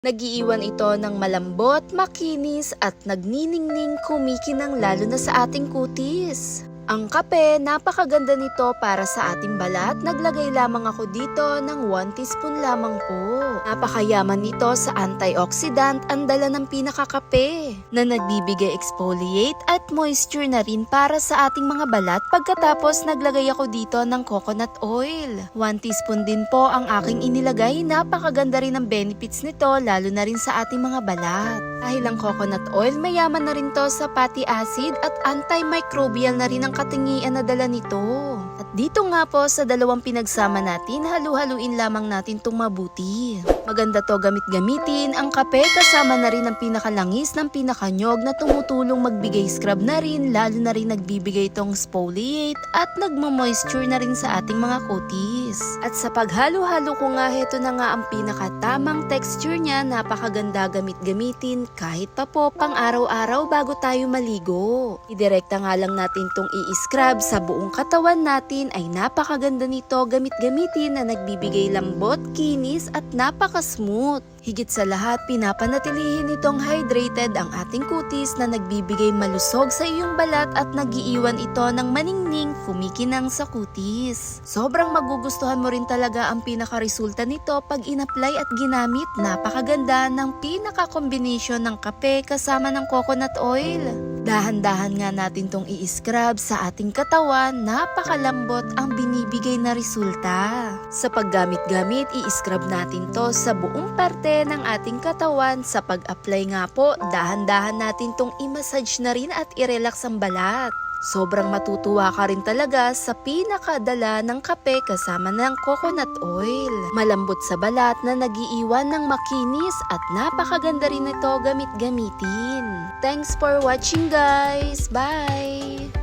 Nagiiwan ito ng malambot, makinis at nagniningning kumikinang lalo na sa ating kutis. Ang kape, napakaganda nito para sa ating balat. Naglagay lamang ako dito ng 1 teaspoon lamang po. Napakayaman nito sa antioxidant, ang dala ng pinakakape na nagbibigay exfoliate at moisture na rin para sa ating mga balat. Pagkatapos naglagay ako dito ng coconut oil. 1 teaspoon din po ang aking inilagay. Napakaganda rin ang benefits nito lalo na rin sa ating mga balat. Dahil ang coconut oil, mayaman na rin to sa fatty acid at antimicrobial na rin ang katingian na dala nito. At dito nga po sa dalawang pinagsama natin, halu-haluin lamang natin itong mabuti. Maganda to gamit-gamitin ang kape kasama na rin ang pinakalangis ng pinakanyog na tumutulong magbigay scrub na rin, lalo na rin nagbibigay itong exfoliate at nagmo-moisture na rin sa ating mga kutis. At sa paghalo-halo ko nga, heto na nga ang pinakatamang texture niya, napakaganda gamit-gamitin kahit pa po pang araw-araw bago tayo maligo. Idirekta nga lang natin tong i-scrub sa buong katawan natin, ay napakaganda nito gamit-gamitin na nagbibigay lambot, kinis at napaka-smooth. Higit sa lahat, pinapanatilihin nitong hydrated ang ating kutis na nagbibigay malusog sa iyong balat at nagiiwan ito ng maningning kumikinang sa kutis. Sobrang magugustuhan mo rin talaga ang pinaka-resulta nito pag in-apply at ginamit. Napakaganda ng pinaka-combination ng kape kasama ng coconut oil. Dahan-dahan nga natin tong i-scrub sa ating katawan, napakalambot ang binibigay na resulta. Sa paggamit-gamit, i-scrub natin to sa buong parte ng ating katawan. Sa pag-apply nga po, dahan-dahan natin tong i-massage na rin at i-relax ang balat. Sobrang matutuwa ka rin talaga sa pinakadala ng kape kasama ng coconut oil. Malambot sa balat na nagiiwan ng makinis at napakaganda rin ito gamit-gamitin. Thanks for watching guys! Bye!